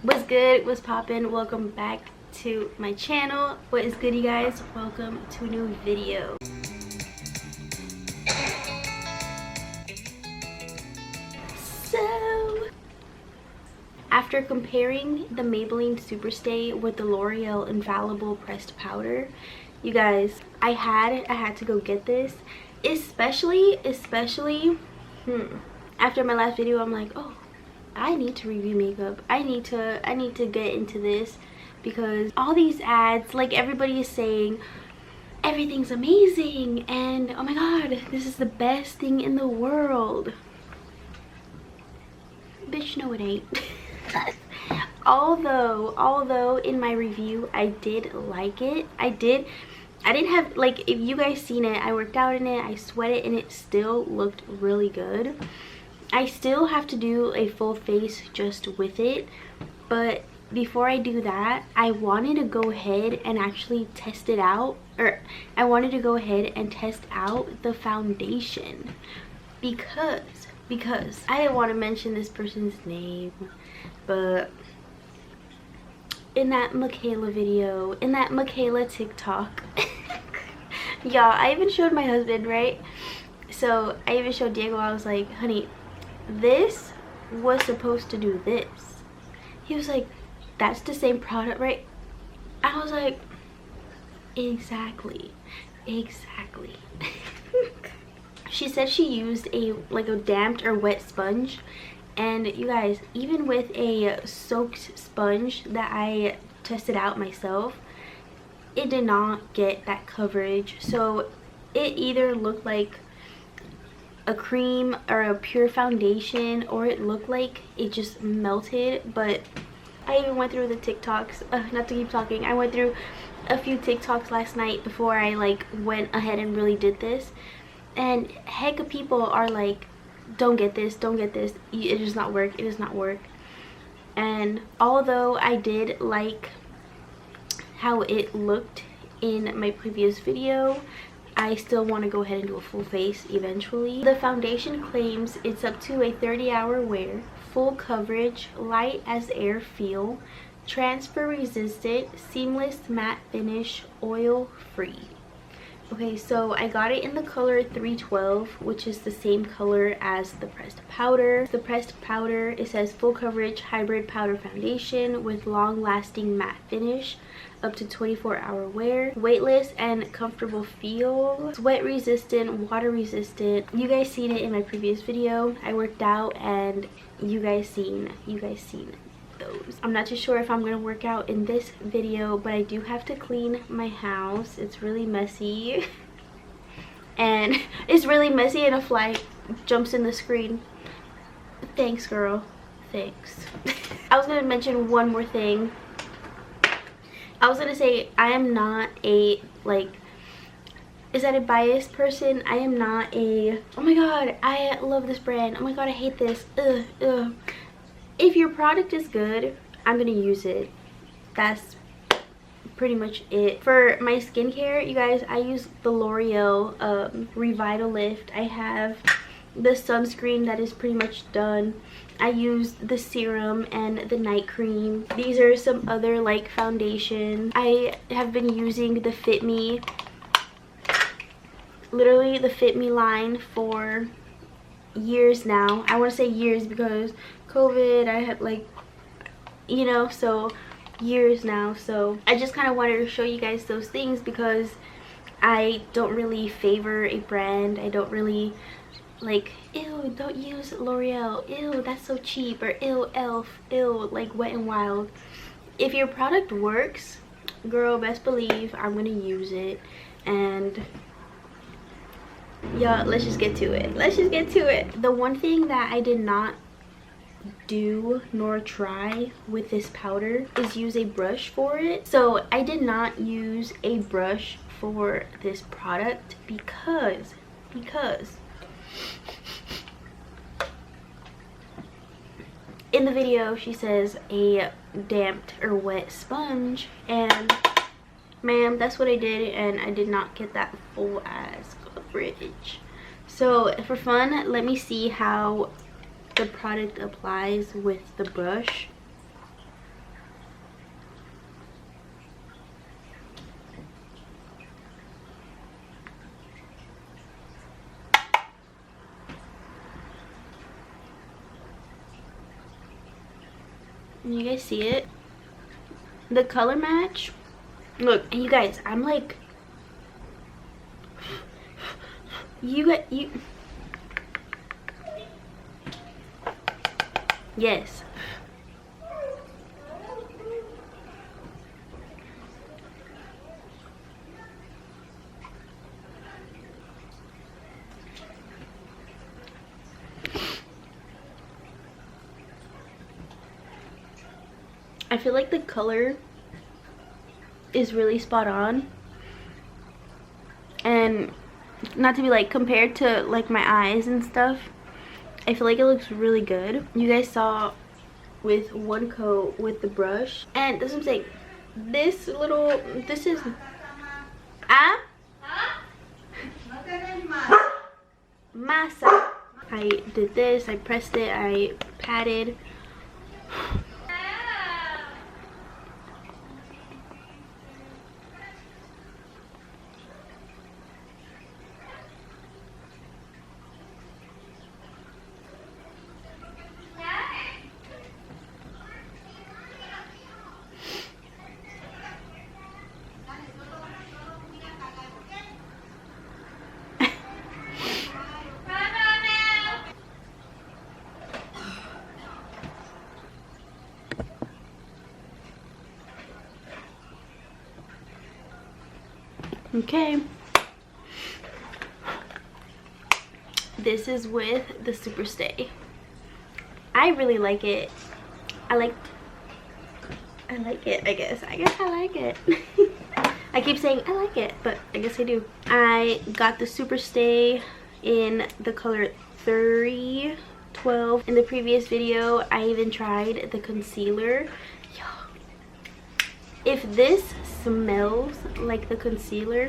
What's good? What's poppin'? Welcome back to my channel. What is good, you guys? Welcome to a new video. So after comparing the Maybelline Superstay with the L'Oreal Infallible Pressed Powder, you guys, I had to go get this, especially after my last video. I'm like, oh, I need to review makeup. I need to get into this, because all these ads, like, everybody is saying everything's amazing and oh my god, this is the best thing in the world. Bitch, no it ain't. although in my review I did like it. I didn't have, like, if you guys seen it, I worked out in it, I sweated, and it still looked really good. I still have to do a full face just with it, but before I do that, I wanted to go ahead and actually test it out, or I wanted to go ahead and test out the foundation, because I didn't want to mention this person's name, but in that Michaela video, in that Michaela TikTok, y'all, I even showed my husband, right? So I even showed Diego. I was like, honey, this was supposed to do this. He was like, that's the same product, right? I was like, exactly. She said she used a damped or wet sponge, and you guys, even with a soaked sponge that I tested out myself, it did not get that coverage. So it either looked like a cream or a pure foundation, or it looked like it just melted. But I even went through the TikToks, not to keep talking, I went through a few TikToks last night before I went ahead and really did this, and heck of people are like, don't get this, it does not work. And although I did like how it looked in my previous video, I still want to go ahead and do a full face eventually. The foundation claims it's up to a 30-hour wear, full coverage, light as air feel, transfer resistant, seamless matte finish, oil free. Okay, so I got it in the color 312, which is the same color as the pressed powder. The pressed powder, it says full coverage hybrid powder foundation with long lasting matte finish, up to 24-hour wear, weightless and comfortable feel, sweat resistant, water resistant. You guys seen it in my previous video. I worked out and you guys seen those. I'm not too sure if I'm gonna work out in this video, but I do have to clean my house. It's really messy and it's really messy, and a fly jumps in the screen. Thanks, girl, thanks. I was gonna mention one more thing. I was gonna say, I am not a, is that a biased person? I am not a, oh my god, I love this brand, oh my god, I hate this, ugh. If your product is good, I'm gonna use it. That's pretty much it. For my skincare, you guys, I use the L'Oreal Revitalift. I have the sunscreen that is pretty much done. I use the serum and the night cream. These are some other foundation. I have been using the Fit Me, literally the Fit Me line for years now. I want to say years because COVID, I had so years now. So I just kind of wanted to show you guys those things, because I don't really favor a brand. I don't really ew, don't use L'Oreal, ew, that's so cheap, or ew, elf, ew, Wet n Wild. If your product works, girl, best believe I'm gonna use it. And y'all, let's just get to it. The one thing that I did not do nor try with this powder is use a brush for it. So I did not use a brush for this product because in the video she says a damped or wet sponge, and ma'am, that's what I did, and I did not get that full ass coverage. So for fun, let me see how the product applies with the brush. You guys see it? The color match. Look, and you guys, I'm like, you. Yes. I feel like the color is really spot on, and not to be like compared to like my eyes and stuff, I feel like it looks really good. You guys saw with one coat with the brush, and this is saying, this is masa. I did this, I pressed it, I patted. Okay, this is with the Super Stay. I really like it. I like it, I guess I like it. I keep saying I like it, but I guess I do. I got the Super Stay in the color 312. In the previous video, I even tried the concealer. If this smells like the concealer,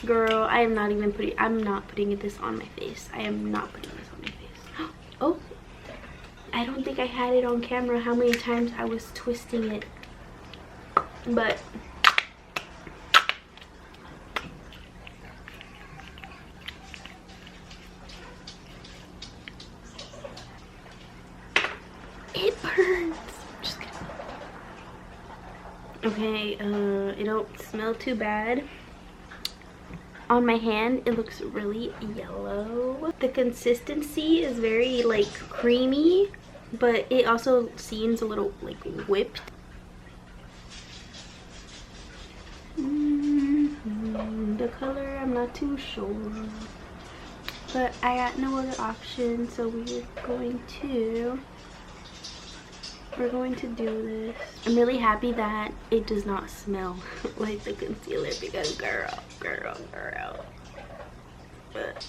girl, I'm not putting this on my face. I am not putting this on my face. Oh, I don't think I had it on camera how many times I was twisting it, but it burns. Just kidding. Okay, it don't smell too bad. On my hand, it looks really yellow. The consistency is very like creamy, but it also seems a little like whipped. The color, I'm not too sure, but I got no other option, so we're going to do this. I'm really happy that it does not smell like the concealer, because girl. But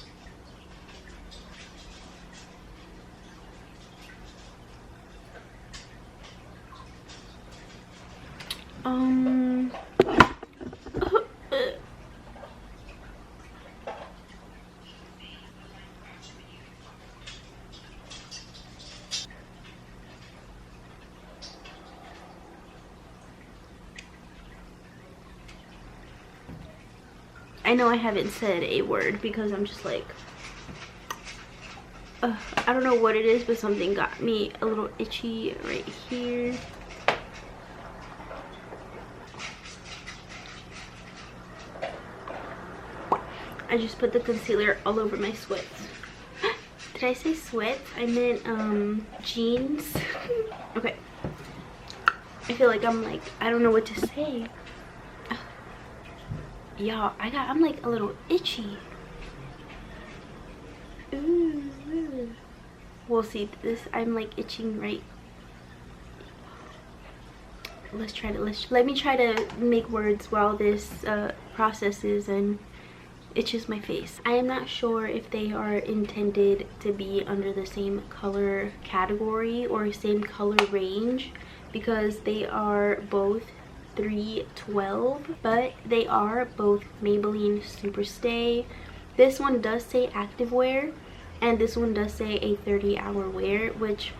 I know I haven't said a word because I'm just like, I don't know what it is, but something got me a little itchy right here. I just put the concealer all over my sweats. Did I say sweats? I meant jeans. Okay. I feel like I don't know what to say. Y'all, I'm like a little itchy. Ooh. We'll see this. I'm like itching right. Let me try to make words while this processes and itches my face. I am not sure if they are intended to be under the same color category or same color range, because they are both 312, but they are both Maybelline Super Stay. This one does say activewear, and this one does say a 30-hour wear, which,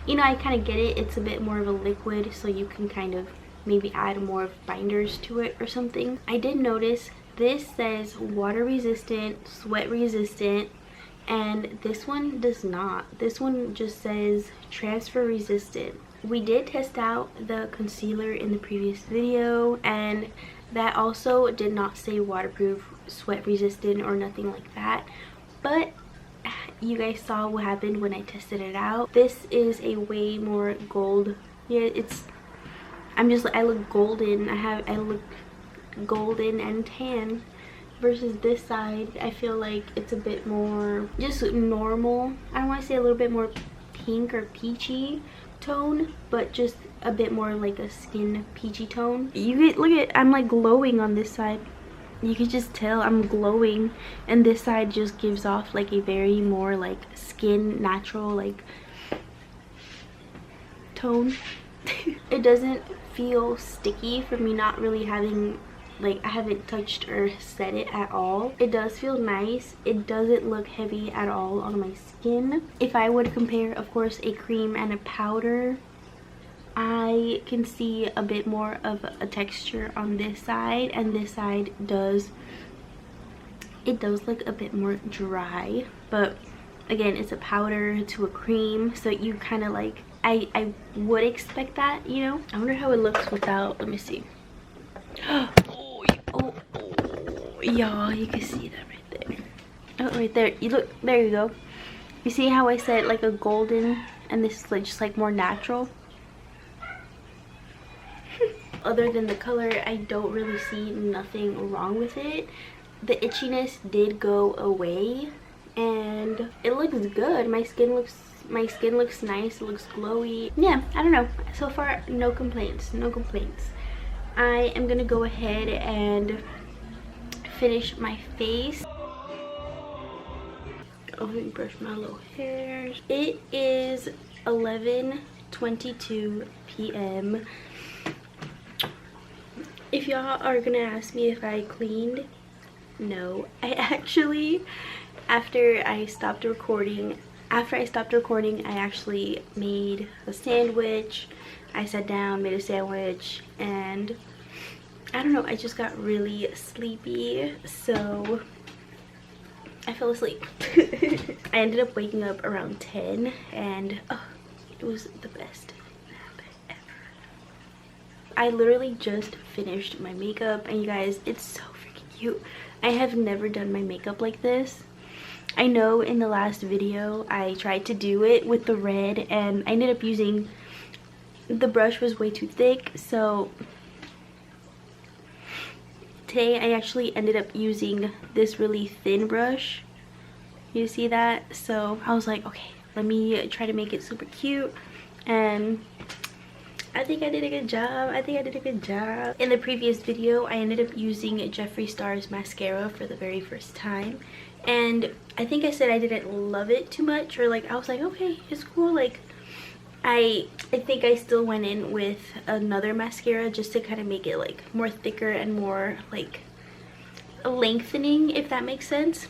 you know, I kind of get it. It's a bit more of a liquid, so you can kind of maybe add more binders to it or something. I did notice this says water resistant, sweat resistant, and this one does not. This one just says transfer resistant. we did test out the concealer in the previous video, and that also did not say waterproof, sweat resistant, or nothing like that. But you guys saw what happened when I tested it out. This is a way more gold. Yeah, I look golden. I look golden and tan, versus this side I feel like it's a bit more just normal. I don't want to say a little bit more pink or peachy tone, but just a bit more like a skin peachy tone. You get, look at, I'm like glowing on this side. You can just tell I'm glowing, and this side just gives off like a very more like skin natural like tone. It doesn't feel sticky for me not really having, like, I haven't touched or set it at all. It does feel nice. It doesn't look heavy at all on my skin. If I would compare, of course, a cream and a powder, I can see a bit more of a texture on this side, and this side does look a bit more dry. But again, it's a powder to a cream, so you kind of like, I would expect that, you know. I wonder how it looks without, let me see. Oh, y'all, you can see that right there. Oh, right there. You look, there you go. You see how I said like a golden, and this is like just like more natural. Other than the color, I don't really see nothing wrong with it. The itchiness did go away, and it looks good. My skin looks nice. It looks glowy. Yeah, I don't know. So far, no complaints. No complaints. I am gonna go ahead and finish my face. Oh, let me brush my little hairs. It is 11:22 p.m. If y'all are gonna ask me if I cleaned, no. I actually, after I stopped recording, I actually made a sandwich. I sat down, made a sandwich, and I don't know, I just got really sleepy, so I fell asleep. I ended up waking up around 10, and it was the best nap ever. I literally just finished my makeup, and you guys, it's so freaking cute. I have never done my makeup like this. I know in the last video I tried to do it with the red, and I ended up using, the brush was way too thick, so today I actually ended up using this really thin brush. You see that? So I was like, okay, let me try to make it super cute, and I think I did a good job. In the previous video, I ended up using Jeffree Star's mascara for the very first time, and I think I said I didn't love it too much, or like I was like, okay, it's cool. Like I think I still went in with another mascara just to kind of make it like more thicker and more like lengthening, if that makes sense.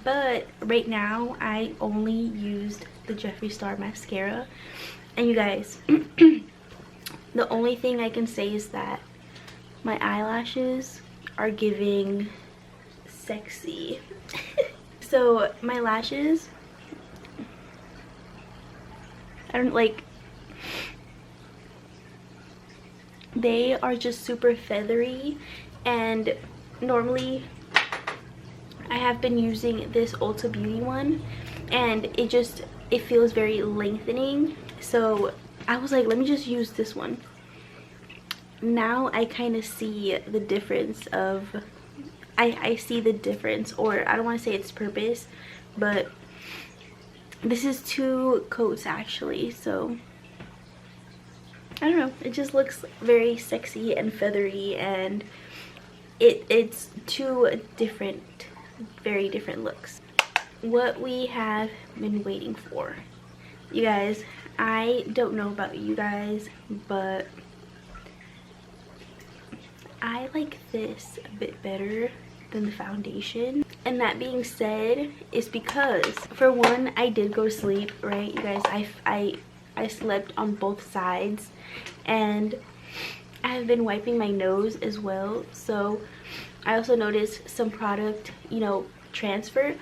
But right now I only used the Jeffree Star mascara, and you guys, the only thing I can say is that my eyelashes are giving sexy. So my lashes, I don't like, they are just super feathery, and normally I have been using this Ulta Beauty one, and it feels very lengthening, so I was like, let me just use this one. Now I kind of see the difference of, I see the difference, or I don't want to say it's purpose, but this is 2 coats actually, so I don't know, it just looks very sexy and feathery, and it's 2 different, very different looks. What we have been waiting for. You guys, I don't know about you guys, but I like this a bit better than the foundation. And that being said, is because, for one, I did go to sleep, right? You guys, I slept on both sides, and I have been wiping my nose as well, so I also noticed some product, you know, transfer,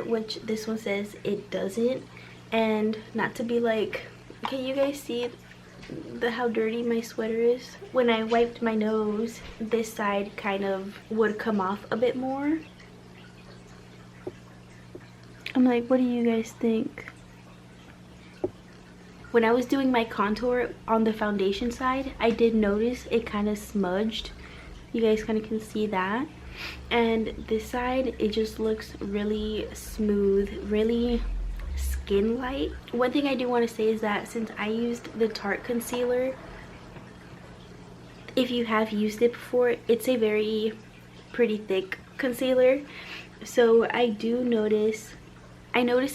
which this one says it doesn't. And not to be like Can you guys see how dirty my sweater is? When I wiped my nose, this side kind of would come off a bit more. I'm like, what do you guys think? When I was doing my contour on the foundation side, I did notice it kind of smudged. You guys kind of can see that. And this side, it just looks really smooth, really skin light. One thing I do want to say is that since I used the Tarte concealer, if you have used it before, it's a very pretty thick concealer. So I notice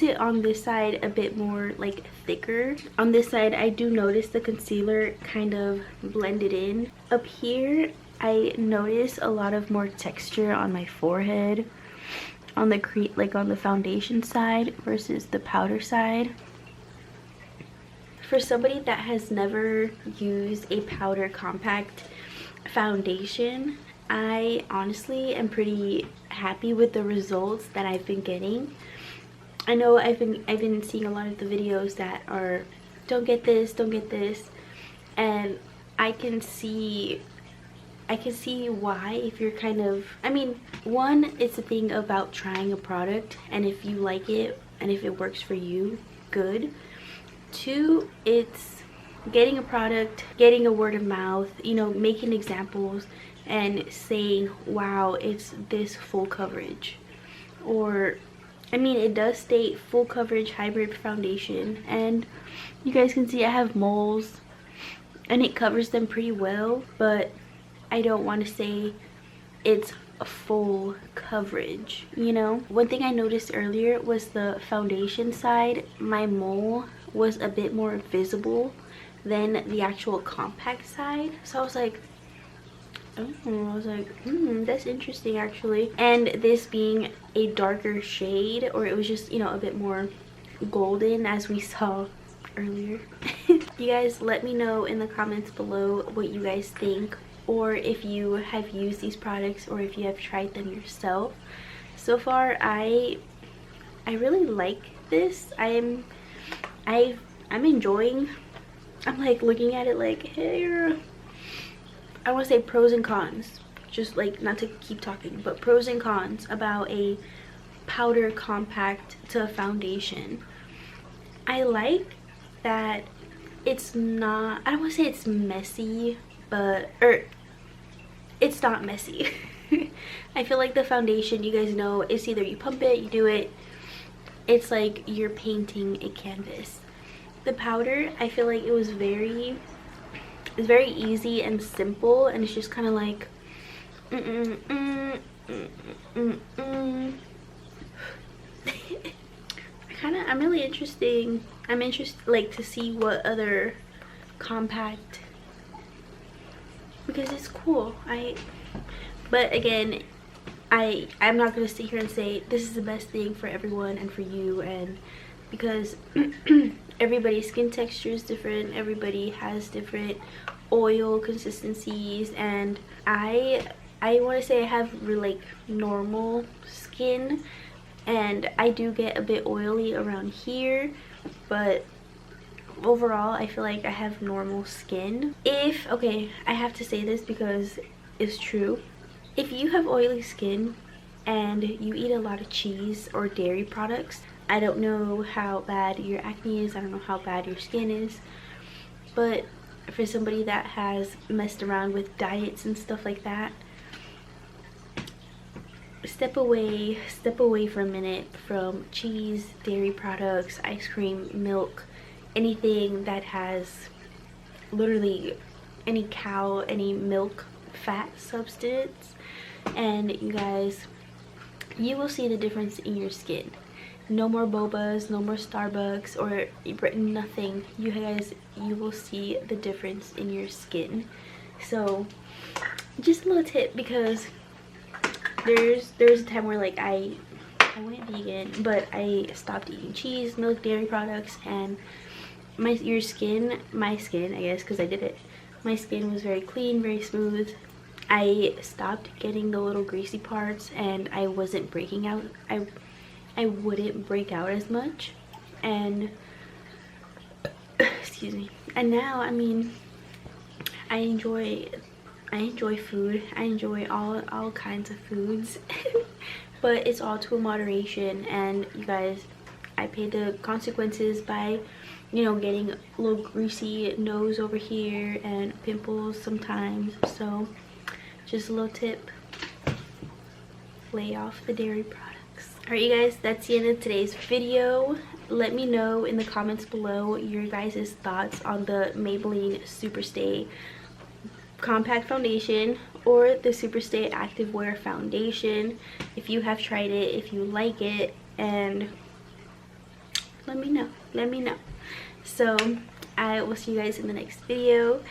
it on this side a bit more like thicker. On this side, I do notice the concealer kind of blended in. Up here, I notice a lot of more texture on my forehead, on the like on the foundation side versus the powder side. For somebody that has never used a powder compact foundation, I honestly am pretty happy with the results that I've been getting. I know I've been seeing a lot of the videos that are don't get this, and I can see why. If you're kind of, I mean, one, it's a thing about trying a product, and if you like it and if it works for you, good. Two, it's getting a product, getting a word of mouth, you know, making examples and saying, wow, it's this full coverage. Or, I mean, it does state full coverage hybrid foundation, and you guys can see I have moles and it covers them pretty well, but I don't want to say it's a full coverage, you know. One thing I noticed earlier was the foundation side, my mole was a bit more visible than the actual compact side. So I was like, that's interesting actually. And this being a darker shade, or it was just, you know, a bit more golden as we saw earlier. You guys let me know in the comments below what you guys think, or if you have used these products or if you have tried them yourself. So far I really like this. I'm enjoying. I'm like looking at it like, hey, I want to say pros and cons, just like not to keep talking, but pros and cons about a powder compact to a foundation. I like that it's not, I don't want to say it's messy, but it's not messy. I feel like the foundation, you guys know, it's either you pump it, you do it, it's like you're painting a canvas. The powder, I feel like it's very easy and simple, and it's just kind of like I'm really interested like to see what other compact, because it's cool. But again, I'm not gonna sit here and say this is the best thing for everyone and for you, and because everybody's skin texture is different, everybody has different oil consistencies, and I want to say I have really like normal skin, and I do get a bit oily around here, but overall I feel like I have normal skin. Okay, I have to say this because it's true. If you have oily skin and you eat a lot of cheese or dairy products, I don't know how bad your acne is, I don't know how bad your skin is, but for somebody that has messed around with diets and stuff like that, step away for a minute from cheese, dairy products, ice cream, milk, anything that has literally any cow, any milk fat substance, and you guys, you will see the difference in your skin. No more bobas, no more Starbucks or nothing. You guys, you will see the difference in your skin. So just a little tip, because there's a time where like I went vegan, but I stopped eating cheese, milk, dairy products, and my skin, I guess, because I did it, my skin was very clean, very smooth. I stopped getting the little greasy parts, and I wasn't breaking out. I wouldn't break out as much, and excuse excuse me. And now, I mean, I enjoy food. I enjoy all kinds of foods. But it's all to a moderation, and you guys, I pay the consequences by, you know, getting a little greasy nose over here and pimples sometimes. So just a little tip, lay off the dairy products. Alright you guys, that's the end of today's video. Let me know in the comments below your guys' thoughts on the Maybelline Superstay Compact Foundation or the Superstay Activewear Foundation. If you have tried it, if you like it, and let me know. So I will see you guys in the next video.